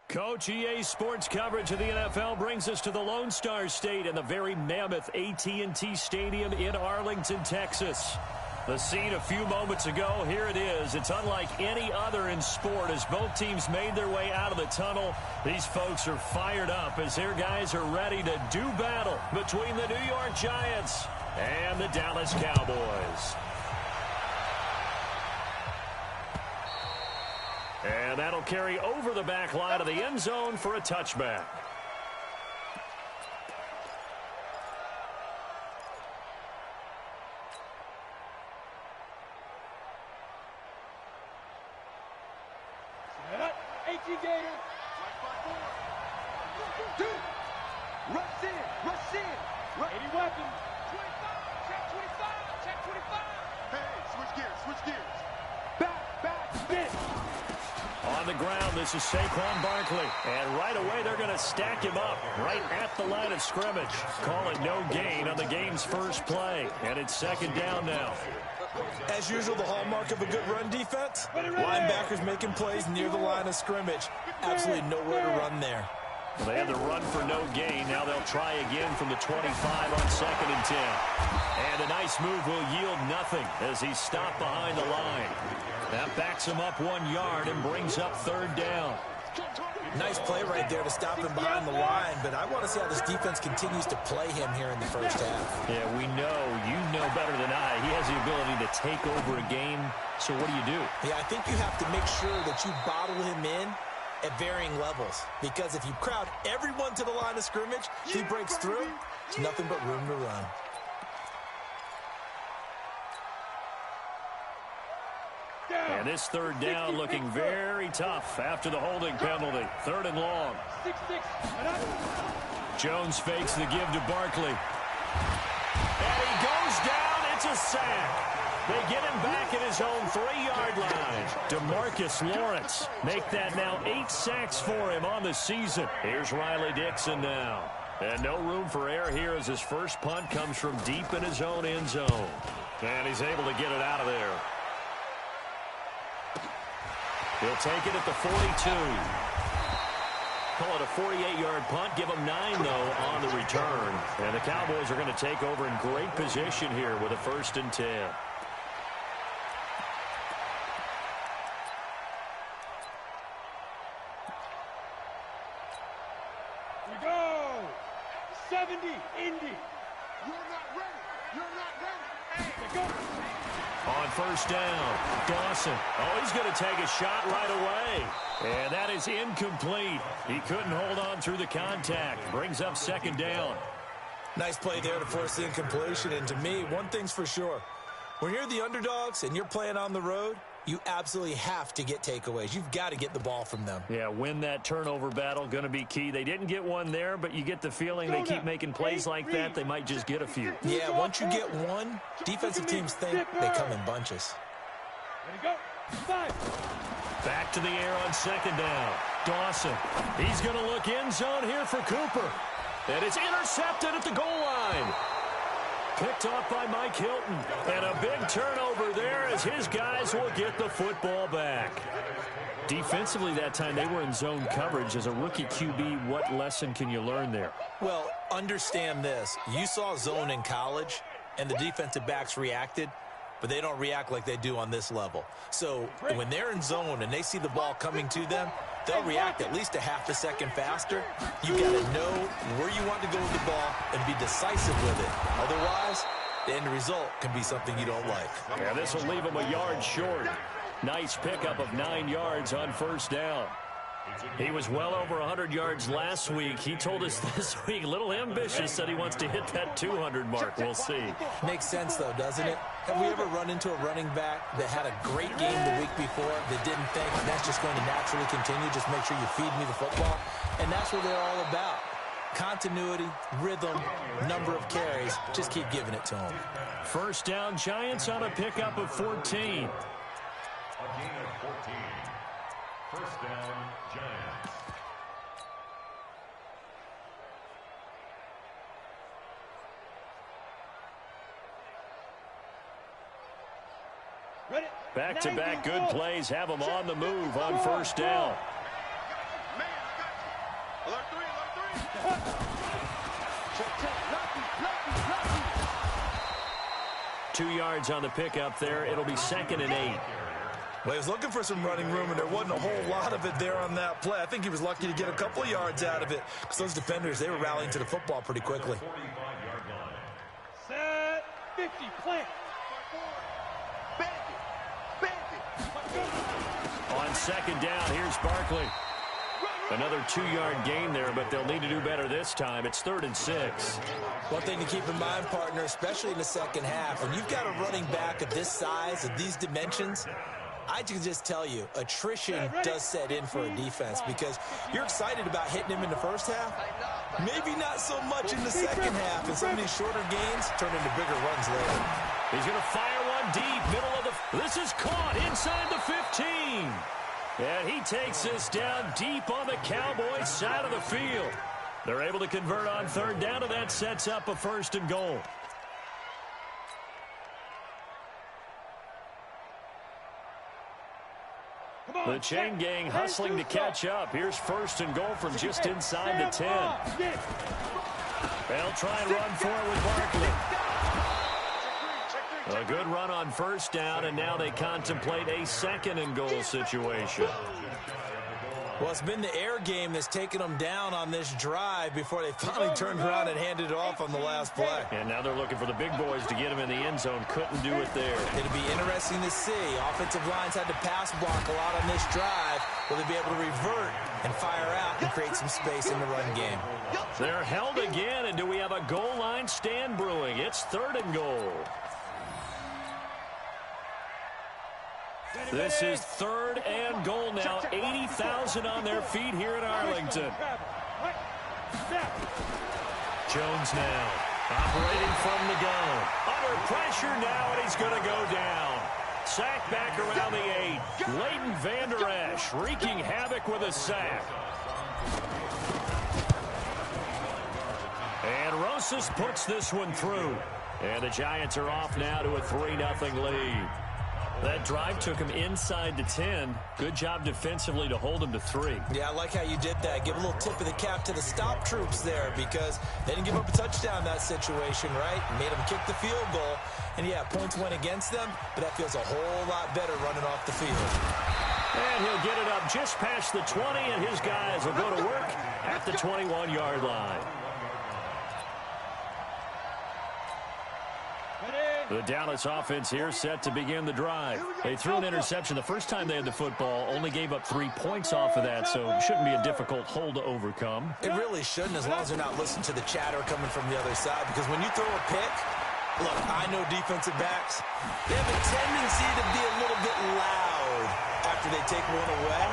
Coach, EA Sports coverage of the NFL brings us to the Lone Star State and the very mammoth AT&T Stadium in Arlington, Texas. The scene a few moments ago, here it is. It's unlike any other in sport as both teams made their way out of the tunnel. These folks are fired up as their guys are ready to do battle between the New York Giants and the Dallas Cowboys. And that'll carry over the back line of the end zone for a touchback. This is Saquon Barkley, and right away they're going to stack him up right at the line of scrimmage. Call it no gain on the game's first play, and it's second down now. As usual, the hallmark of a good run defense, linebackers making plays near the line of scrimmage. Absolutely nowhere to run there. Well, they had the run for no gain. Now they'll try again from the 25 on 2nd and 10. And a nice move will yield nothing as he's stopped behind the line. That backs him up 1 yard and brings up third down. Nice play right there to stop him behind the line, but I want to see how this defense continues to play him here in the first half. Yeah, we know. You know better than I. He has the ability to take over a game, so what do? Yeah, I think you have to make sure that you bottle him in at varying levels, because if you crowd everyone to the line of scrimmage, if he breaks through, there's nothing but room to run. And this third down looking very tough after the holding penalty. 3rd and long. Jones fakes the give to Barkley. And he goes down. It's a sack. They get him back at his own 3-yard line. DeMarcus Lawrence make that now 8 sacks for him on the season. Here's Riley Dixon now. And no room for error here as his first punt comes from deep in his own end zone. And he's able to get it out of there. He'll take it at the 42. Call it a 48-yard punt. Give him 9, though, on the return. And the Cowboys are going to take over in great position here with a 1st and 10. We go! 70, Indy. You're not ready. You're not ready. Hey, go. On 1st down, Dawson. Oh, he's going to take a shot right away. And that is incomplete. He couldn't hold on through the contact. Brings up 2nd down. Nice play there to force the incompletion. And to me, one thing's for sure. When you're the underdogs and you're playing on the road, you absolutely have to get takeaways. You've got to get the ball from them. Yeah, win that turnover battle, going to be key. They didn't get one there, but you get the feeling they keep making plays like that, they might just get a few. Yeah, once you get one, defensive teams think they come in bunches. Ready, go. 5. Back to the air on 2nd down. Dawson. He's going to look end zone here for Cooper. And it's intercepted at the goal line. Picked off by Mike Hilton. And a big turnover there as his guys will get the football back. Defensively that time, they were in zone coverage. As a rookie QB, what lesson can you learn there? Well, understand this. You saw zone in college, and the defensive backs reacted, but they don't react like they do on this level. So when they're in zone and they see the ball coming to them, they'll react at least a half a second faster. You got to know where you want to go with the ball and be decisive with it. Otherwise, the end result can be something you don't like. Yeah, this will leave them a yard short. Nice pickup of 9 yards on 1st down. He was well over 100 yards last week. He told us this week, a little ambitious, said he wants to hit that 200 mark. We'll see. Makes sense, though, doesn't it? Have we ever run into a running back that had a great game the week before that didn't think that's just going to naturally continue? Just make sure you feed me the football. And that's what they're all about. Continuity, rhythm, number of carries. Just keep giving it to them. 1st down, Giants on a pickup of 14. A gain of 14. 1st down, Giants. Back-to-back good plays have them on the move on 1st down. 2 yards on the pickup there. It'll be 2nd and 8. Well, he was looking for some running room, and there wasn't a whole lot of it there on that play. I think he was lucky to get a couple of yards out of it because those defenders, they were rallying to the football pretty quickly. Set 50, plant. On 2nd down, here's Barkley. Another 2-yard gain there, but they'll need to do better this time. It's 3rd and 6. One thing to keep in mind, partner, especially in the second half, when you've got a running back of this size, of these dimensions, I can just tell you, attrition does set in for a defense because you're excited about hitting him in the first half. Maybe not so much in the second half, and some of these shorter gains turn into bigger runs later. He's going to fire one deep, middle of the... This is caught inside the 15. And he takes this down deep on the Cowboys' side of the field. They're able to convert on 3rd down, and that sets up a 1st and goal. The chain gang hustling to catch up. Here's 1st and goal from just inside the 10. They'll try and run for it with Barkley. A good run on 1st down, and now they contemplate a 2nd and goal situation. Well, it's been the air game that's taken them down on this drive before they finally turned around and handed it off on the last play. And now they're looking for the big boys to get him in the end zone. Couldn't do it there. It'll be interesting to see. Offensive lines had to pass block a lot on this drive. Will they be able to revert and fire out and create some space in the run game? They're held again, and do we have a goal line stand brewing? It's 3rd and goal. This is 3rd and goal now. 80,000 on their feet here in Arlington. Jones now operating from the gun. Under pressure now, and he's going to go down. Sack back around the 8. Leighton Vander Esch wreaking havoc with a sack. And Rosas puts this one through. And the Giants are off now to a 3-0 lead. That drive took him inside the 10. Good job defensively to hold him to 3. Yeah, I like how you did that. Give a little tip of the cap to the stop troops there because they didn't give up a touchdown in that situation, right? Made them kick the field goal. And, yeah, points went against them, but that feels a whole lot better running off the field. And he'll get it up just past the 20, and his guys will go to work at the 21-yard line. The Dallas offense here set to begin the drive. They threw an interception the first time they had the football, only gave up 3 points off of that, so it shouldn't be a difficult hole to overcome. It really shouldn't, as long as they're not listening to the chatter coming from the other side, because when you throw a pick, look, I know defensive backs, they have a tendency to be a little bit loud after they take one away,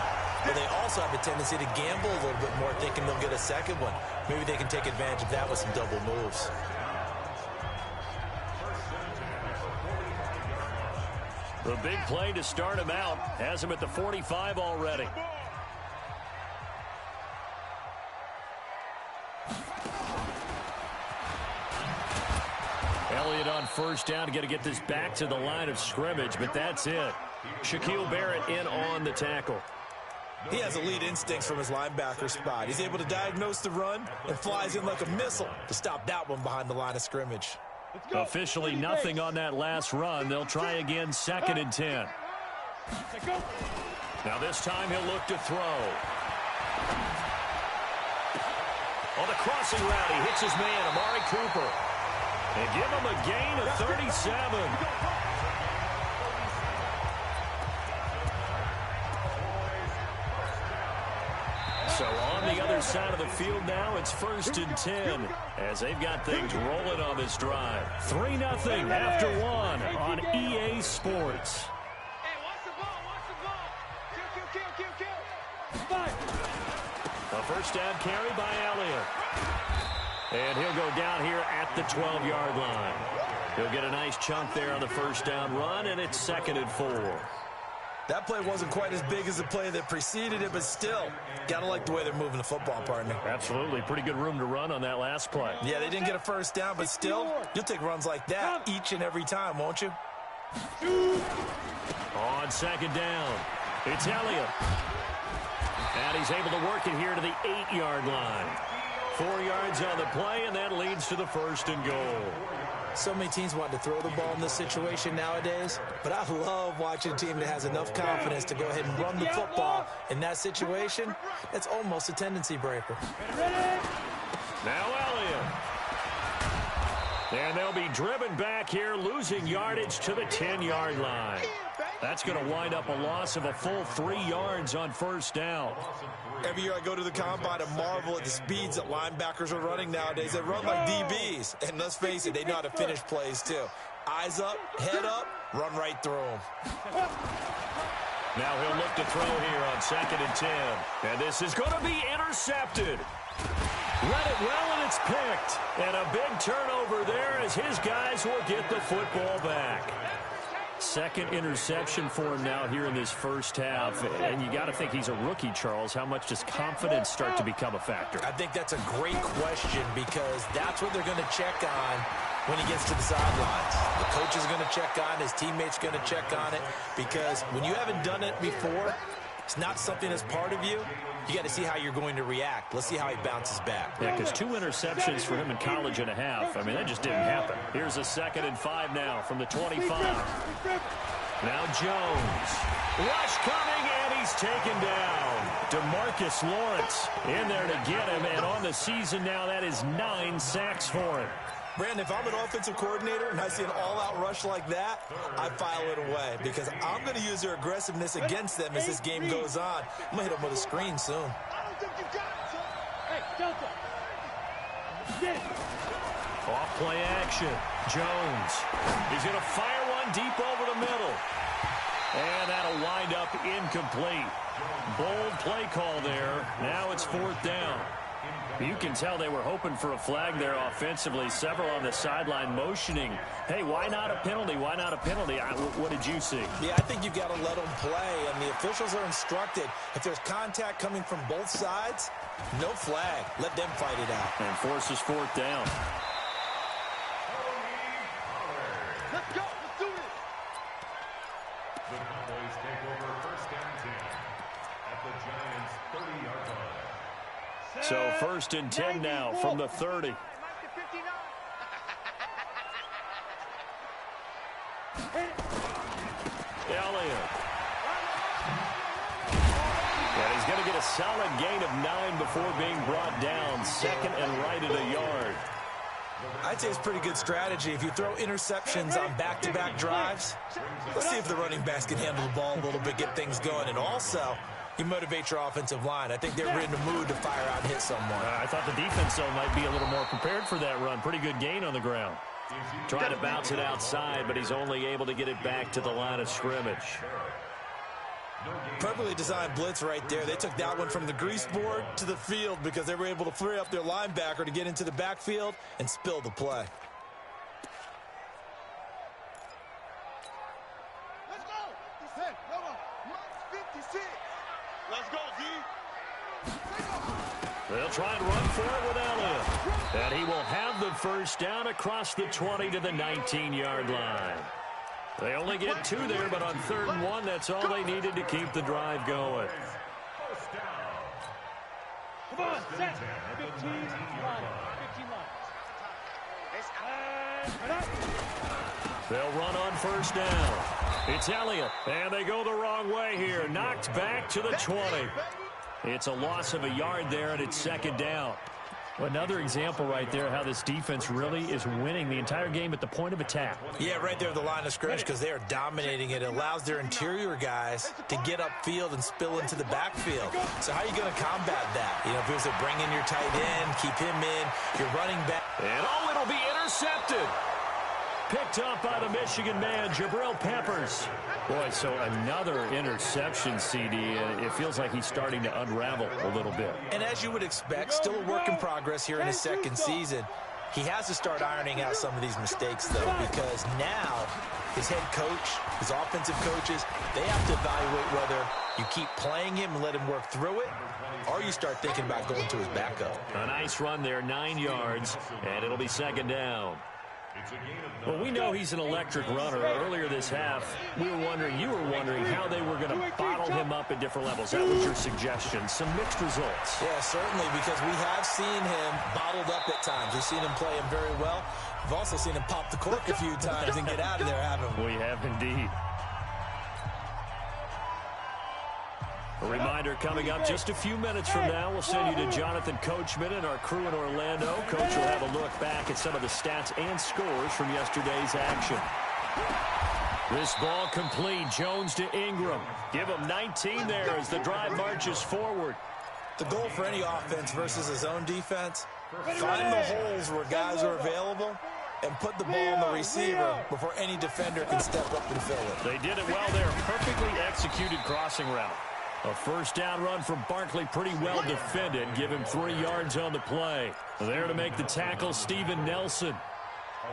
but they also have a tendency to gamble a little bit more, thinking they'll get a second one. Maybe they can take advantage of that with some double moves. The big play to start him out has him at the 45 already. Elliott on 1st down. Got to get this back to the line of scrimmage, but that's it. Shaquille Barrett in on the tackle. He has elite instincts from his linebacker spot. He's able to diagnose the run and flies in like a missile to stop that one behind the line of scrimmage. Officially nothing on that last run. They'll try again, 2nd and 10. Now this time he'll look to throw. On the crossing route, he hits his man, Amari Cooper. And give him a gain of 37. So on the other side of the field now, it's 1st and 10 as they've got things rolling on this drive. 3-0 after 1 on EA Sports. Hey, watch the ball, watch the ball. Kill. A 1st down carry by Elliott. And he'll go down here at the 12-yard line. He'll get a nice chunk there on the 1st down run, and it's 2nd and 4. That play wasn't quite as big as the play that preceded it, but still, got to like the way they're moving the football, partner. Absolutely. Pretty good room to run on that last play. Yeah, they didn't get a 1st down, but still, you'll take runs like that each and every time, won't you? On 2nd down, it's Elliott. And he's able to work it here to the 8-yard line. 4 yards on the play, and that leads to the 1st and goal. So many teams want to throw the ball in this situation nowadays, but I love watching a team that has enough confidence to go ahead and run the football in that situation. That's almost a tendency breaker. Now Elliott. And they'll be driven back here, losing yardage to the 10-yard line. That's going to wind up a loss of a full 3 yards on first down. Every year I go to the combine and marvel at the speeds that linebackers are running nowadays. They run like DBs. And let's face it, they know how to finish plays too. Eyes up, head up, run right through them. Now he'll look to throw here on 2nd and 10. And this is going to be intercepted. Read it well, and it's picked. And a big turnover there as his guys will get the football back. Second interception for him now here in this first half. And you got to think he's a rookie, Charles. How much does confidence start to become a factor? I think that's a great question because that's what they're going to check on when he gets to the sidelines. The coach is going to check on, his teammates going to check on it, because when you haven't done it before, it's not something that's part of you. You got to see how you're going to react. Let's see how he bounces back. Yeah, because 2 interceptions for him in college and a half. I mean, that just didn't happen. Here's a 2nd and 5 now from the 25. Now Jones. Rush coming, and he's taken down. DeMarcus Lawrence in there to get him, and on the season now, that is 9 sacks for him. Brandon, if I'm an offensive coordinator and I see an all-out rush like that, I file it away because I'm going to use their aggressiveness against them as this game goes on. I'm going to hit them with a screen soon. Off play action. Jones. He's going to fire one deep over the middle. And that'll wind up incomplete. Bold play call there. Now it's 4th down. You can tell they were hoping for a flag there offensively. Several on the sideline motioning, hey, why not a penalty? Why not a penalty? What did you see? Yeah, I think you've got to let them play, and the officials are instructed. If there's contact coming from both sides, no flag. Let them fight it out. And forces 4th down. Let's go. Let's do it. The Cowboys take over 1st and 10 at the Giants' 30-yard line. So 1st and 10 now from the 30. Elliott. And he's going to get a solid gain of 9 before being brought down. 2nd and right at a yard. I'd say it's pretty good strategy. If you throw interceptions on back-to-back drives, let's see if the running backs can handle the ball a little bit, get things going. And also, you motivate your offensive line. I think they're in the mood to fire out and hit someone. I thought the defense, though, might be a little more prepared for that run. Pretty good gain on the ground. Trying to bounce it outside, but he's only able to get it back to the line of scrimmage. Perfectly designed blitz right there. They took that one from the grease board to the field because they were able to free up their linebacker to get into the backfield and spill the play. Let's go. Hey, come on. 56. Let's go, D. They'll try and run for it with Elliott. And he will have the first down across the 20 to the 19-yard line. They only get 2 there, but on 3rd and 1, that's all they needed to keep the drive going. Come on, set. 15 line. 15 line. They'll run on first down. It's Elliott, and they go the wrong way here. Knocked back to the 20. It's a loss of a yard there, and it's 2nd down. Another example right there how this defense really is winning the entire game at the point of attack. Yeah, right there at the line of scrimmage because they are dominating it. It allows their interior guys to get upfield and spill into the backfield. So how are you going to combat that? You know, if it was to bring in your tight end, keep him in, your running back. And it'll be intercepted. Picked up by the Michigan man, Jabril Peppers. Boy, so another interception, CD. It feels like he's starting to unravel a little bit. And as you would expect, still a work in progress here in his 2nd season. He has to start ironing out some of these mistakes, though, because now his head coach, his offensive coaches, they have to evaluate whether you keep playing him and let him work through it, or you start thinking about going to his backup. A nice run there, 9 yards, and it'll be 2nd down. Well, we know he's an electric runner. Earlier this half, you were wondering how they were going to bottle him up at different levels. That was your suggestion. Some mixed results. Yeah, certainly, because we have seen him bottled up at times. We've seen him play him very well. We've also seen him pop the cork a few times and get out of there, haven't we? We have indeed. A reminder coming up just a few minutes from now. We'll send you to Jonathan Coachman and our crew in Orlando. Coach will have a look back at some of the stats and scores from yesterday's action. This ball complete. Jones to Ingram. Give him 19 there as the drive marches forward. The goal for any offense versus a zone defense, find the holes where guys are available and put the ball on the receiver before any defender can step up and fill it. They did it well there. Perfectly executed crossing route. A first down run from Barkley, pretty well defended. Give him 3 yards on the play. There to make the tackle, Steven Nelson.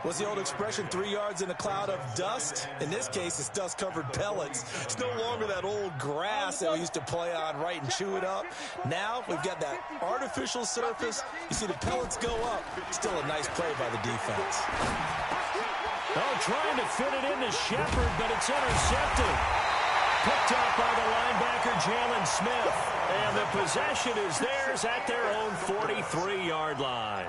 What's the old expression, 3 yards in a cloud of dust? In this case, it's dust-covered pellets. It's no longer that old grass that we used to play on, right, and chew it up. Now we've got that artificial surface. You see the pellets go up. Still a nice play by the defense. Oh, trying to fit it into Shepard, but it's intercepted. Picked up by the linebacker, Jalen Smith. And the possession is theirs at their own 43-yard line.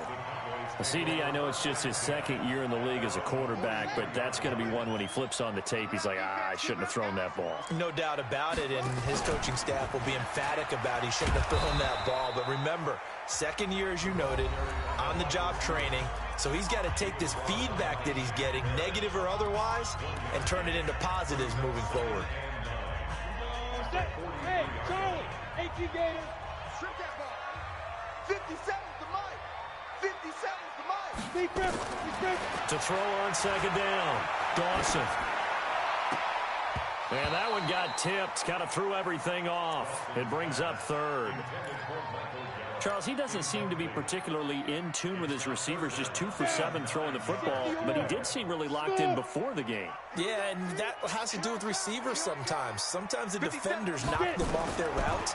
CD, I know it's just his second year in the league as a quarterback, but that's going to be one when he flips on the tape. He's like, I shouldn't have thrown that ball. No doubt about it, and his coaching staff will be emphatic about he shouldn't have thrown that ball. But remember, second year, as you noted, on-the-job training. So he's got to take this feedback that he's getting, negative or otherwise, and turn it into positives moving forward. Hey, Charlie, AT Gator, strip that ball. 57's the mic. 57's the mic. To throw on second down, Dawson. And that one got tipped, kind of threw everything off. It brings up third. Charles, he doesn't seem to be particularly in tune with his receivers, just 2 for 7 throwing the football, but he did seem really locked in before the game. Yeah, and that has to do with receivers sometimes. Sometimes the defenders knock them off their routes,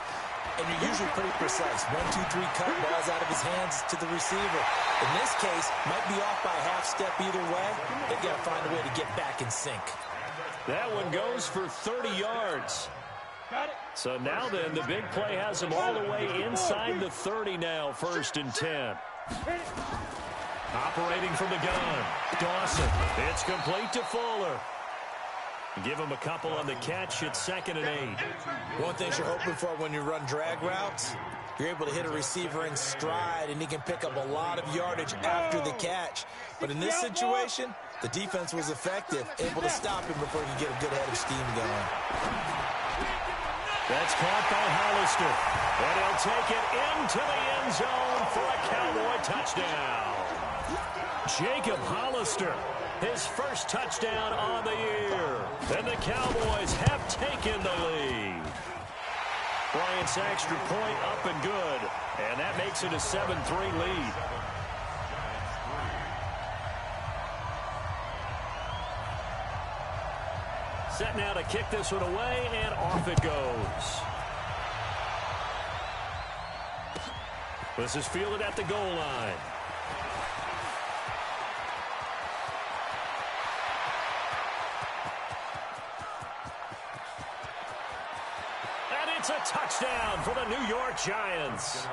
and you're usually pretty precise. 1, 2, 3, cut balls out of his hands to the receiver. In this case, might be off by a half step either way. They've got to find a way to get back in sync. That one goes for 30 yards. So now then, the big play has him all the way inside the 30 now, 1st and 10. Operating from the gun, Dawson. It's complete to Fuller. Give him a couple on the catch. It's 2nd and 8. One thing you're hoping for when you run drag routes, you're able to hit a receiver in stride, and he can pick up a lot of yardage after the catch. But in this situation, the defense was effective, able to stop him before he could get a good head of steam going. That's caught by Hollister. And he'll take it into the end zone for a Cowboy touchdown. Jacob Hollister, his first touchdown on the year. And the Cowboys have taken the lead. Bryant's extra point up and good. And that makes it a 7-3 lead. Set now to kick this one away, and off it goes. This is fielded at the goal line. And it's a touchdown for the New York Giants.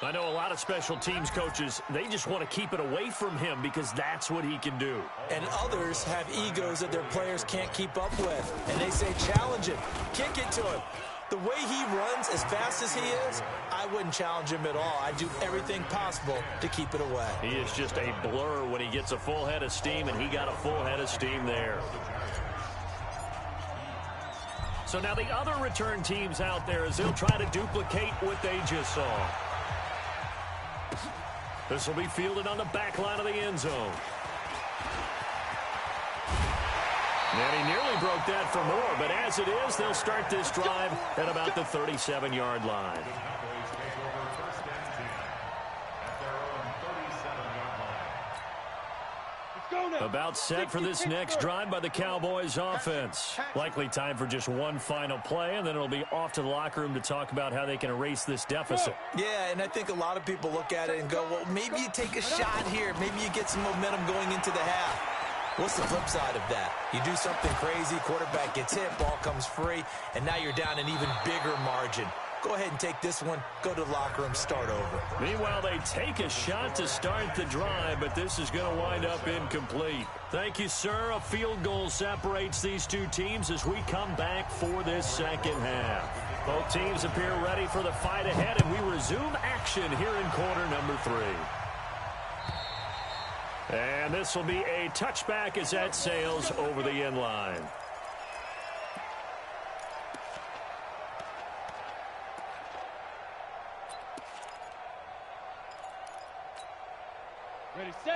I know a lot of special teams coaches, they just want to keep it away from him because that's what he can do. And others have egos that their players can't keep up with. And they say, challenge him, kick it to him. The way he runs, as fast as he is, I wouldn't challenge him at all. I'd do everything possible to keep it away. He is just a blur when he gets a full head of steam, and he got a full head of steam there. So now the other return teams out there as they'll try to duplicate what they just saw. This will be fielded on the back line of the end zone. And he nearly broke that for more, but as it is, they'll start this drive at about the 37-yard line. About set for this next drive by the Cowboys offense. Likely time for just one final play, and then it'll be off to the locker room to talk about how they can erase this deficit. Yeah, and I think a lot of people look at it and go, well, maybe you take a shot here. Maybe you get some momentum going into the half. What's the flip side of that? You do something crazy, quarterback gets hit, ball comes free, and now you're down an even bigger margin. Go ahead and take this one, go to the locker room, start over. Meanwhile, they take a shot to start the drive, but this is going to wind up incomplete. Thank you, sir. A field goal separates these two teams as we come back for this second half. Both teams appear ready for the fight ahead, and we resume action here in quarter number 3. And this will be a touchback as that sails over the end line.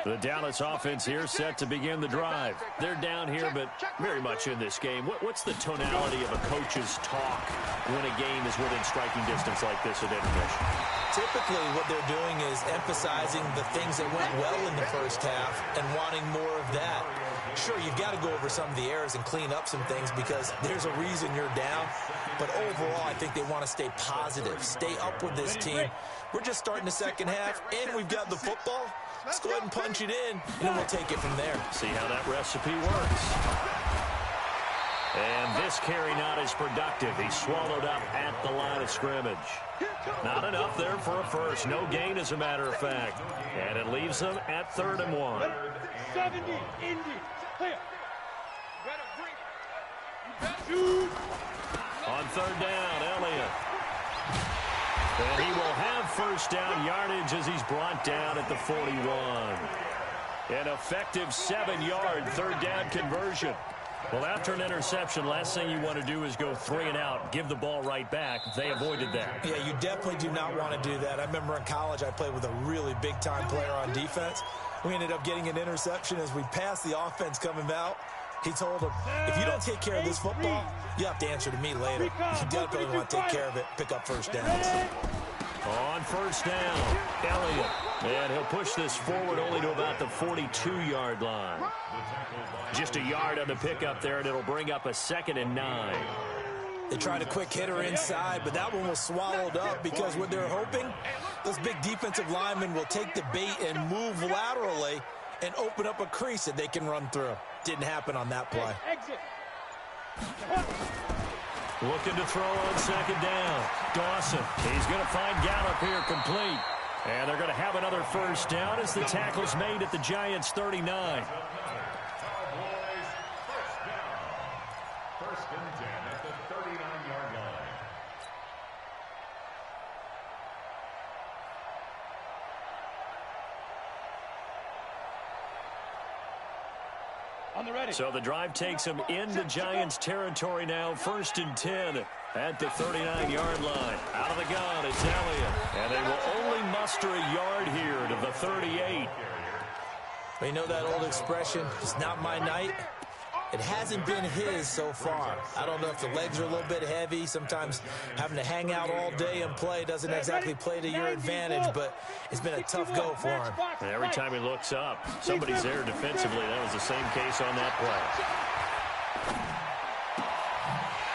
The Dallas offense here set to begin the drive. They're down here, but very much in this game. What's the tonality of a coach's talk when a game is within striking distance like this at intermission? Typically, what they're doing is emphasizing the things that went well in the first half and wanting more of that. Sure, you've got to go over some of the errors and clean up some things because there's a reason you're down. But overall, I think they want to stay positive, stay up with this team. We're just starting the second half, and we've got the football. Let's go ahead and punch it in, and then we'll take it from there. See how that recipe works. And this carry not as productive. He's swallowed up at the line of scrimmage. Not enough there for a first. No gain, as a matter of fact. And it leaves them at 3rd and 1. 70, Indy, clear. On 3rd down, Elliott. And he will have first down yardage as he's brought down at the 41. An effective 7-yard 3rd down conversion. Well, after an interception, last thing you want to do is go 3 and out, give the ball right back. They avoided that. Yeah, you definitely do not want to do that. I remember in college I played with a really big-time player on defense. We ended up getting an interception as we passed the offense coming out. He told him, if you don't take care of this football, you have to answer to me later. You definitely want to take care of it, pick up first downs. On first down, Elliott. And he'll push this forward only to about the 42-yard line. Just a yard on the pickup there, and it'll bring up a 2nd and 9. They tried a quick hitter inside, but that one was swallowed up because what they're hoping, those big defensive linemen will take the bait and move laterally and open up a crease that they can run through. Didn't happen on that play. Looking to throw on 2nd down. Dawson. He's going to find Gallup here complete. And they're going to have another first down as the tackle's made at the Giants' 39. Cowboys first down. 1st and 10 at the 39-yard line. On the ready. So the drive takes him into Giants territory now. 1st and 10 at the 39-yard line. Out of the gun, it's Elliott. And they will only muster a yard here to the 38. You know that old expression, it's not my night? It hasn't been his so far. I don't know if the legs are a little bit heavy. Sometimes having to hang out all day and play doesn't exactly play to your advantage, but it's been a tough go for him. And every time he looks up, somebody's there defensively. That was the same case on that play.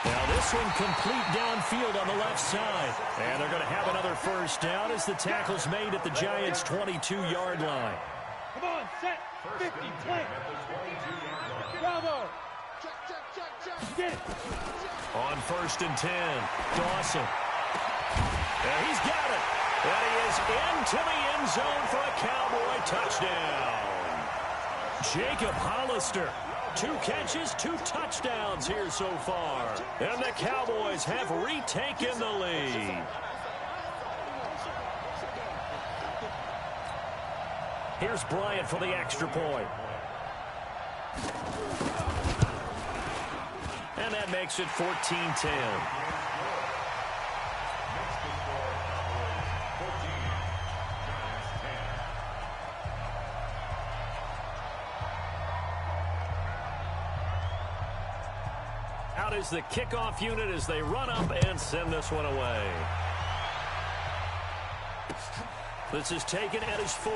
Now this one complete downfield on the left side. And they're going to have another first down as the tackle's made at the Giants' 22-yard line. Come on, set, 50, 20. Bravo. Get it. On 1st and 10, Dawson. And he's got it. And he is into the end zone for a Cowboy touchdown. Jacob Hollister. 2 catches, 2 touchdowns here so far. And the Cowboys have retaken the lead. Here's Bryant for the extra point. And that makes it 14-10. Out is the kickoff unit as they run up and send this one away. This is taken at his 4.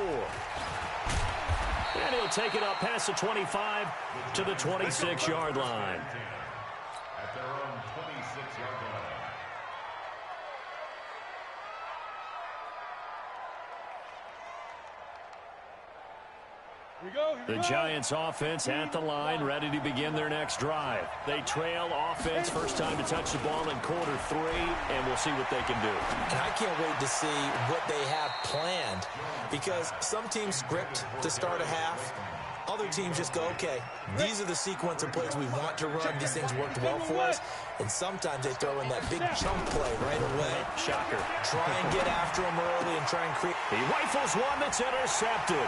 And he'll take it up past the 25 to the 26-yard line. At their own 26-yard line. The Giants offense at the line, ready to begin their next drive. They trail offense, first time to touch the ball in quarter 3, and we'll see what they can do. And I can't wait to see what they have planned, because some teams script to start a half. Other teams just go, okay, these are the sequence of plays we want to run. These things worked well for us. And sometimes they throw in that big chunk play right away. Shocker. Try and get after them early and try and create. He rifles one that's intercepted.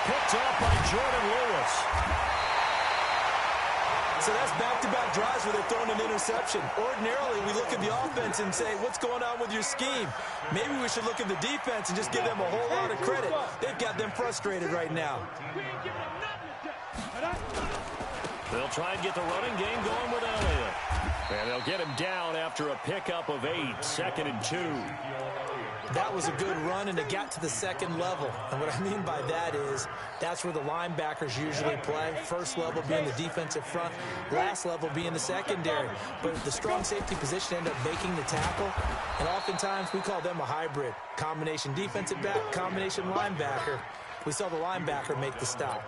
Picked up by Jordan Lewis. So that's back-to-back drives where they're throwing an interception. Ordinarily, we look at the offense and say, what's going on with your scheme? Maybe we should look at the defense and just give them a whole lot of credit. They've got them frustrated right now. They'll try and get the running game going with Elliott. And they'll get him down after a pickup of 8, 2nd and 2. That was a good run, and it got to the second level. And what I mean by that is that's where the linebackers usually play. First level being the defensive front, last level being the secondary. But the strong safety position ended up making the tackle, and oftentimes we call them a hybrid. Combination defensive back, combination linebacker. We saw the linebacker make the stop.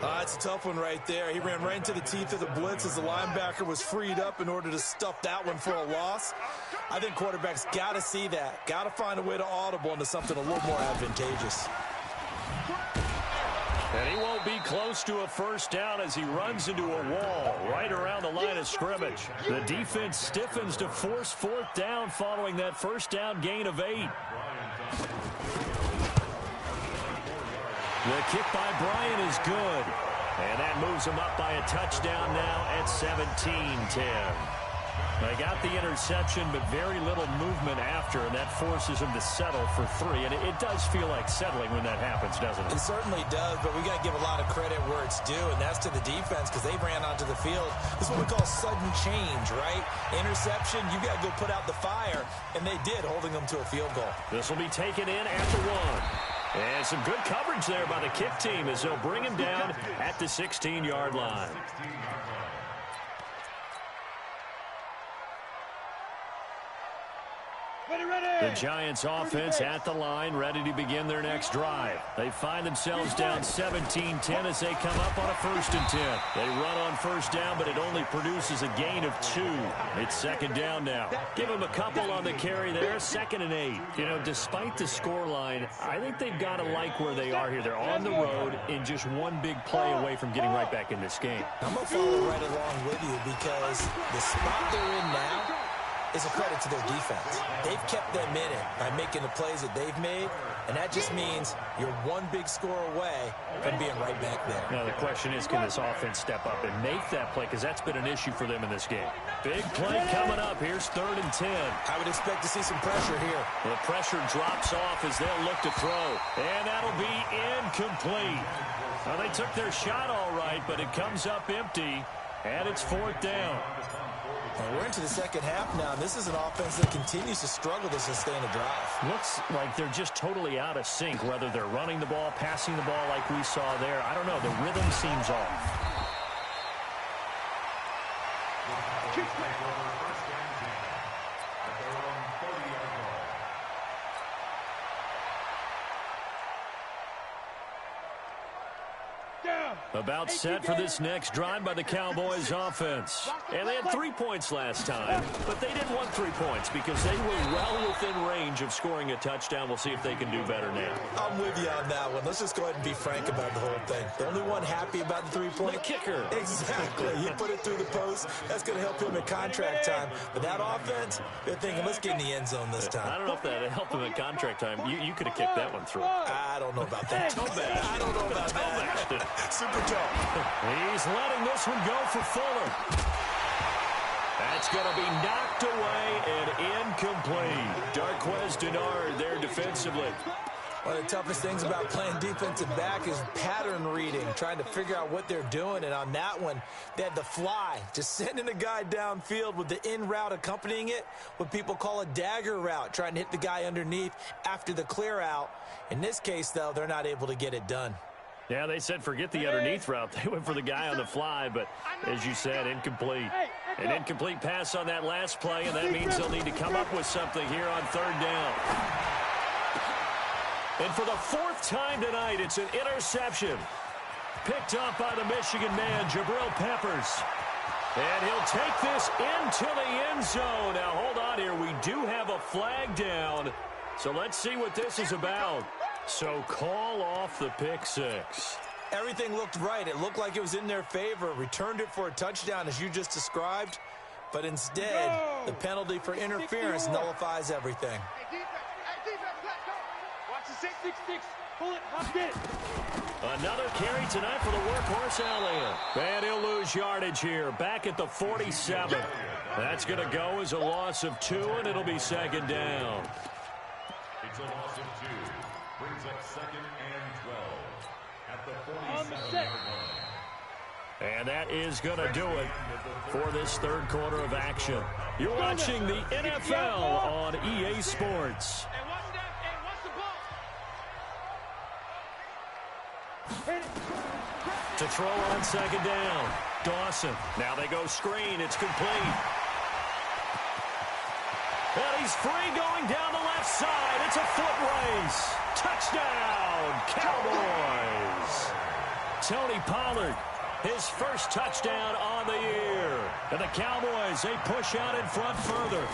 That's a tough one right there. He ran right into the teeth of the blitz as the linebacker was freed up in order to stuff that one for a loss. I think quarterbacks got to see that. Got to find a way to audible into something a little more advantageous. And he won't be close to a first down as he runs into a wall right around the line of scrimmage. The defense stiffens to force 4th down following that first down gain of 8. The kick by Bryant is good. And that moves him up by a touchdown now at 17-10. They got the interception, but very little movement after, and that forces him to settle for 3. And it does feel like settling when that happens, doesn't it? It certainly does, but we got to give a lot of credit where it's due, and that's to the defense because they ran onto the field. This is what we call sudden change, right? Interception, you got to go put out the fire, and they did, holding them to a field goal. This will be taken in at the 1. And some good coverage there by the kick team as they'll bring him down at the 16-yard line. The Giants offense at the line, ready to begin their next drive. They find themselves down 17-10 as they come up on a 1st and 10. They run on first down, but it only produces a gain of 2. It's 2nd down now. Give them a couple on the carry there, 2nd and 8. You know, despite the scoreline, I think they've got to like where they are here. They're on the road and just one big play away from getting right back in this game. I'm going to follow right along with you because the spot they're in now is a credit to their defense. They've kept them in it by making the plays that they've made, and that just means you're one big score away from being right back there. Now, the question is, can this offense step up and make that play? Because that's been an issue for them in this game. Big play coming up. Here's 3rd and 10. I would expect to see some pressure here. The pressure drops off as they'll look to throw, and that'll be incomplete. Well, they took their shot all right, but it comes up empty, and it's 4th down. And we're into the second half now. This is an offense that continues to struggle to sustain a drive. Looks like they're just totally out of sync, whether they're running the ball, passing the ball like we saw there. I don't know. The rhythm seems off. About set for this next drive by the Cowboys offense. And they had 3 points last time, but they didn't want 3 points because they were well within range of scoring a touchdown. We'll see if they can do better now. I'm with you on that one. Let's just go ahead and be frank about the whole thing. The only one happy about the 3-point? The kicker. Exactly. You put it through the post. That's going to help him at contract time. But that offense, they're thinking, let's get in the end zone this time. I don't know if that helped him at contract time. You could have kicked that one through. I don't know about that. I don't know about that. Super tough. He's letting this one go for Fuller. That's going to be knocked away and incomplete. Darqueze Dennard there defensively. One of the toughest things about playing defensive back is pattern reading, trying to figure out what they're doing. And on that one, they had the fly, just sending a guy downfield with the in route accompanying it, what people call a dagger route, trying to hit the guy underneath after the clear out. In this case, though, they're not able to get it done. Yeah, they said forget the underneath route. They went for the guy on the fly, but as you said, incomplete. An incomplete pass on that last play, and that means they'll need to come up with something here on third down. And for the fourth time tonight, it's an interception. Picked up by the Michigan man, Jabril Peppers. And he'll take this into the end zone. Now, hold on here. We do have a flag down. So let's see what this is about. So call off the pick six. Everything looked right. It looked like it was in their favor. Returned it for a touchdown, as you just described. But instead, the penalty for interference nullifies everything. Hey, defense, let's go. Watch the 6-6-6. Pull it, locked in. Another carry tonight for the workhorse Elliott. And he'll lose yardage here. Back at the 47. That's going to go as a loss of 2, and it'll be second down. It's a loss of 2. Brings up 2nd and 12 at the 47-yard line. And that is going to do it for this third quarter of action. You're watching the NFL on EA Sports. Hey, watch that. Hey, watch the ball. To throw on second down, Dawson. Now they go screen. It's complete. And he's free going down the left side. It's a foot race. Touchdown, Cowboys. Tony Pollard, his first touchdown on the year. And the Cowboys, they push out in front further.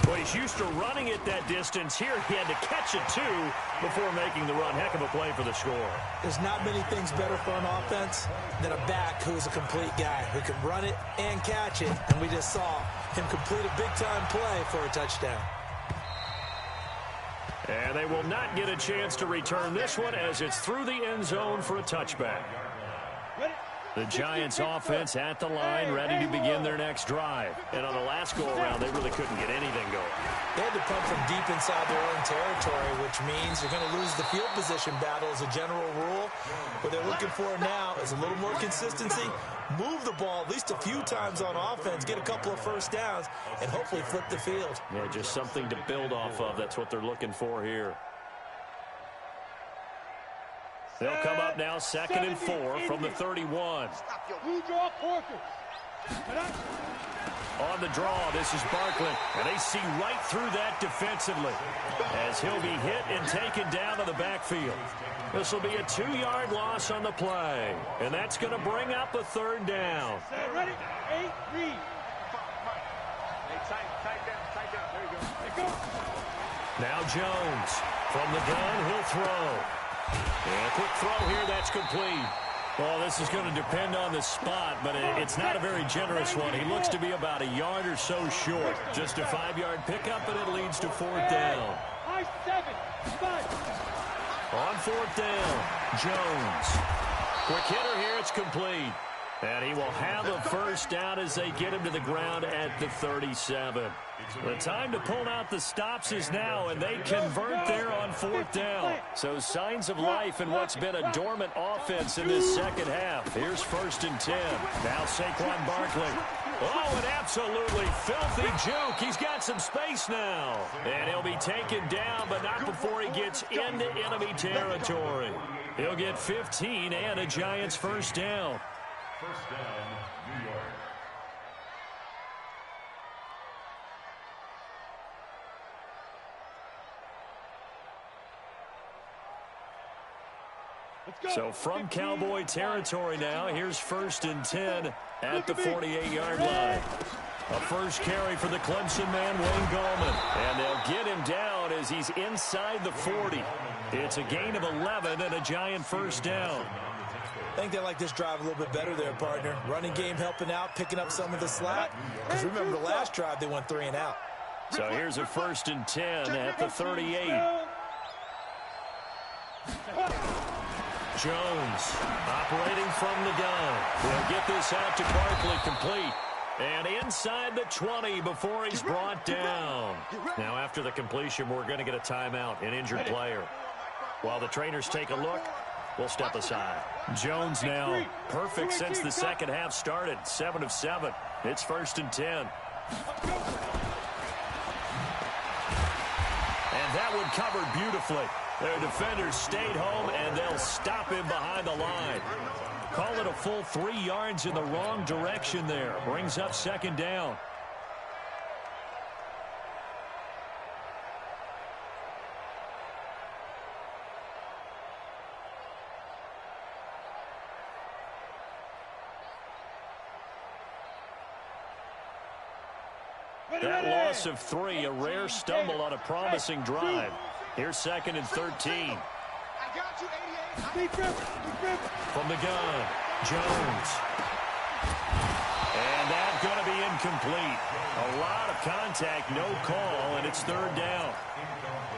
Well, he's used to running it that distance. Here he had to catch it, too, before making the run. Heck of a play for the score. There's not many things better for an offense than a back who's a complete guy who can run it and catch it. And we just saw him complete a big-time play for a touchdown. And they will not get a chance to return this one as it's through the end zone for a touchback. The Giants offense at the line, ready to begin their next drive. And on the last go-around, they really couldn't get anything going. They had to punt from deep inside their own territory, which means you're going to lose the field position battle as a general rule. What they're looking for now is a little more consistency, move the ball at least a few times on offense, get a couple of first downs, and hopefully flip the field. Yeah, just something to build off of. That's what they're looking for here. They'll come up now 2nd and 4 from the 31. On the draw, this is Barkley. And they see right through that defensively as he'll be hit and taken down to the backfield. This will be a 2-yard loss on the play. And that's going to bring up a third down. Ready? 8, read. Hey, tight down. There you go. Now Jones from the gun, he'll throw. And a quick throw here, that's complete. Well, this is going to depend on the spot, but it's not a very generous one. He looks to be about a yard or so short. Just a 5-yard pickup, and it leads to fourth down. On fourth down, Jones. Quick hitter here, it's complete. And he will have a first down as they get him to the ground at the 37. The time to pull out the stops is now, and they convert there on fourth down. So signs of life in what's been a dormant offense in this second half. Here's 1st and 10. Now Saquon Barkley. Oh, an absolutely filthy juke. He's got some space now. And he'll be taken down, but not before he gets into enemy territory. He'll get 15 and a Giants first down. First down, New York. So from Cowboy territory now, here's 1st and 10 at the 48-yard line. A first carry for the Clemson man, Wayne Gallman. And they'll get him down as he's inside the 40. It's a gain of 11 and a Giant first down. I think they like this drive a little bit better there, partner. Running game helping out, picking up some of the slack. Because remember the last drive, they went 3 and out. So here's a 1st and 10 at the 38. Jones operating from the gun. We'll get this out to Barkley complete. And inside the 20 before he's brought down. Now after the completion, we're going to get a timeout, an injured player. While the trainers take a look, we'll step aside. Jones now perfect since the second half started. 7 of 7. It's 1st and 10. And that one covered beautifully. Their defenders stayed home, and they'll stop him behind the line. Call it a full 3 yards in the wrong direction there. Brings up second down. That loss of 3, a rare stumble on a promising drive. Here's 2nd and 13. From the gun, Jones. And that's going to be incomplete. A lot of contact, no call, and it's 3rd down.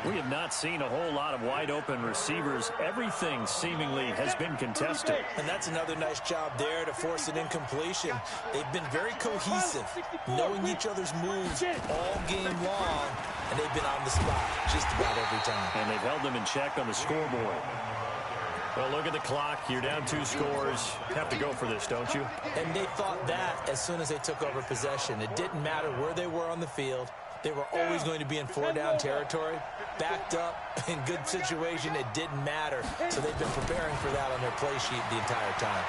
We have not seen a whole lot of wide-open receivers. Everything seemingly has been contested. And that's another nice job there to force an incompletion. They've been very cohesive, knowing each other's moves all game long, and they've been on the spot just about every time. And they've held them in check on the scoreboard. Well, look at the clock. You're down 2 scores. Have to go for this, don't you? And they thought that as soon as they took over possession. It didn't matter where they were on the field. They were always going to be in 4-down territory. Backed up, in good situation, it didn't matter. So they've been preparing for that on their play sheet the entire time.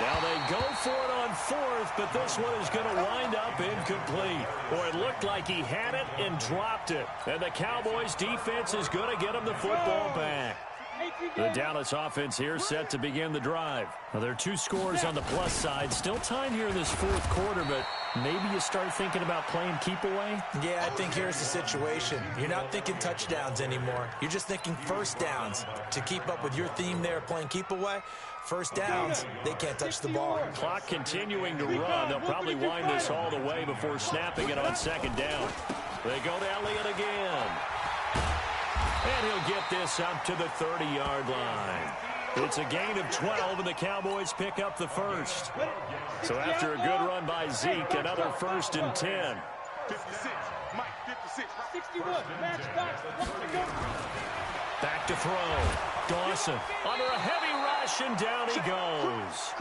Now they go for it on 4th, but this one is going to wind up incomplete. Boy, it looked like he had it and dropped it. And the Cowboys defense is going to get him the football back. The Dallas offense here set to begin the drive. Well, there are 2 scores on the plus side. Still time here in this 4th quarter, but maybe you start thinking about playing keep away? Yeah, I think here's the situation. You're not thinking touchdowns anymore. You're just thinking first downs. To keep up with your theme there, playing keep away, first downs, they can't touch the ball. Clock continuing to run. They'll probably wind this all the way before snapping it on 2nd down. They go to Elliott again. And he'll get this up to the 30-yard line. It's a gain of 12, and the Cowboys pick up the first. So after a good run by Zeke, another 1st and 10. 56, Mike, 56. 61, match back to throw. Dawson under a heavy rush, and down he goes.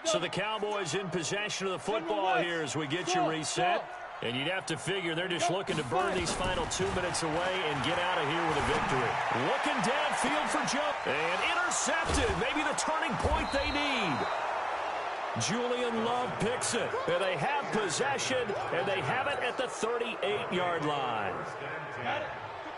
So the Cowboys in possession of the football here as we get you reset. And you'd have to figure they're just looking to burn these final 2 minutes away and get out of here with a victory. Looking downfield for Joe. And intercepted. Maybe the turning point they need. Julian Love picks it. And they have possession, and they have it at the 38-yard line.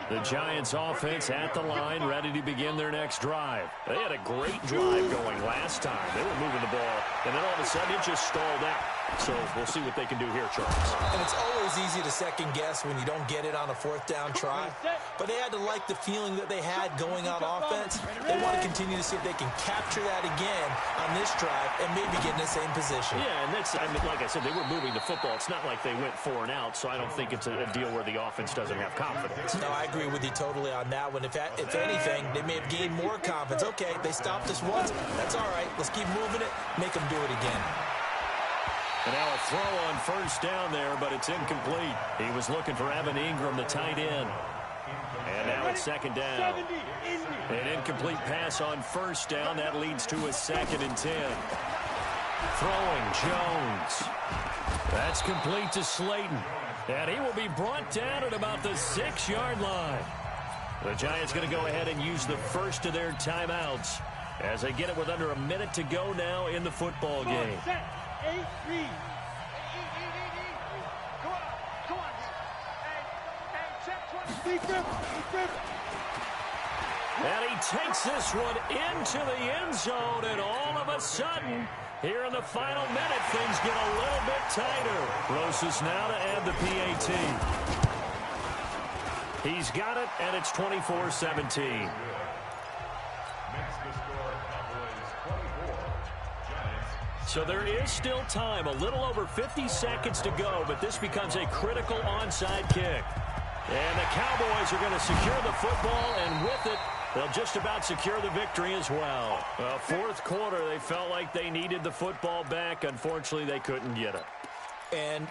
The Giants offense at the line, ready to begin their next drive. They had a great drive going last time. They were moving the ball, and then all of a sudden it just stalled out. So we'll see what they can do here, Charles. And it's always easy to second guess when you don't get it on a 4th down try. But they had to like the feeling that they had going on offense. They want to continue to see if they can capture that again on this drive and maybe get in the same position. Yeah, and that's, I mean, like I said, they were moving the football. It's not like they went 4 and out, so I don't think it's a deal where the offense doesn't have confidence. No, I agree with you totally on that one. If anything, they may have gained more confidence. Okay, they stopped us once. That's all right. Let's keep moving it. Make them do it again. And now a throw on 1st down there, but it's incomplete. He was looking for Evan Ingram, the tight end. And now it's 2nd down. An incomplete pass on 1st down. That leads to a 2nd and 10. Throwing Jones. That's complete to Slayton. And he will be brought down at about the 6-yard line. The Giants going to go ahead and use the first of their timeouts as they get it with under a minute to go now in the football game. And he takes this one into the end zone, and all of a sudden, here in the final minute, things get a little bit tighter. Rosas now to add the PAT. He's got it, and it's 24-17. So there is still time, a little over 50 seconds to go, but this becomes a critical onside kick. And the Cowboys are going to secure the football, and with it, they'll just about secure the victory as well. Well, 4th quarter, they felt like they needed the football back. Unfortunately, they couldn't get it. And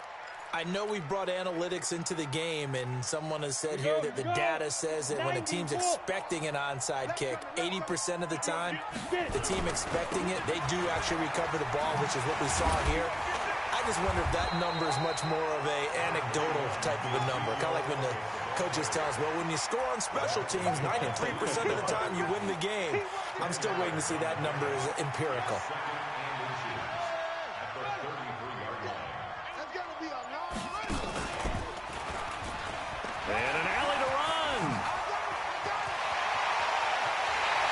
I know we brought analytics into the game, and someone has said here that the data says that when a team's expecting an onside kick, 80% of the time, the team expecting it, they do actually recover the ball, which is what we saw here. I just wonder if that number is much more of a anecdotal type of a number. Kind of like when the coaches tell us, well, when you score on special teams, 93% of the time you win the game. I'm still waiting to see that number is empirical. And an alley to run.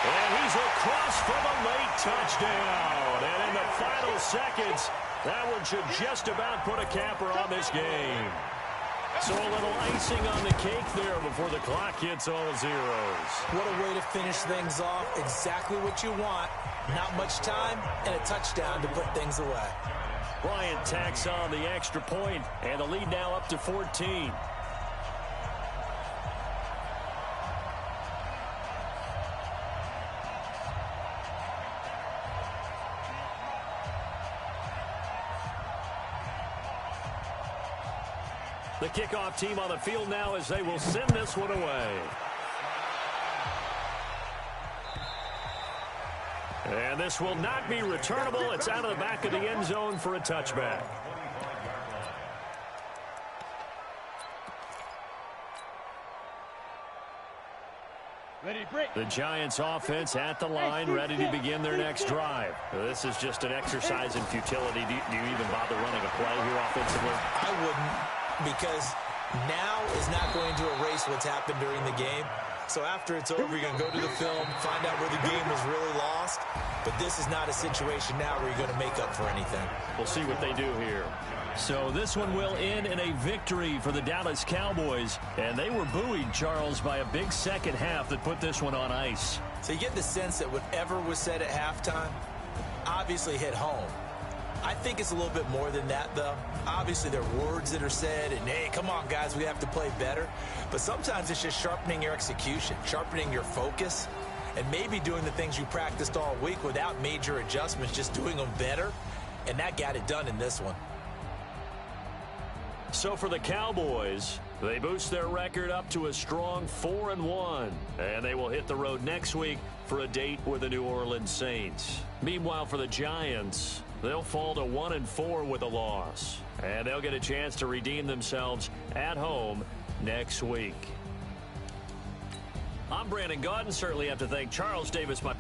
And he's across for the late touchdown. And in the final seconds, that one should just about put a capper on this game. So a little icing on the cake there before the clock hits all zeros. What a way to finish things off. Exactly what you want. Not much time and a touchdown to put things away. Bryant tacks on the extra point, and the lead now up to 14. The kickoff team on the field now as they will send this one away. And this will not be returnable. It's out of the back of the end zone for a touchback. The Giants offense at the line, ready to begin their next drive. This is just an exercise in futility. Do you even bother running a play here offensively? I wouldn't, because now is not going to erase what's happened during the game. So after it's over, you're going to go to the film, find out where the game was really lost. But this is not a situation now where you're going to make up for anything. We'll see what they do here. So this one will end in a victory for the Dallas Cowboys. And they were buoyed, Charles, by a big second half that put this one on ice. So you get the sense that whatever was said at halftime obviously hit home. I think it's a little bit more than that, though. Obviously, there are words that are said, and, hey, come on, guys, we have to play better. But sometimes it's just sharpening your execution, sharpening your focus, and maybe doing the things you practiced all week without major adjustments, just doing them better. And that got it done in this one. So for the Cowboys, they boost their record up to a strong 4-1. And they will hit the road next week for a date with the New Orleans Saints. Meanwhile, for the Giants, they'll fall to 1-4 with a loss. And they'll get a chance to redeem themselves at home next week. I'm Brandon Gaudin. Certainly have to thank Charles Davis, my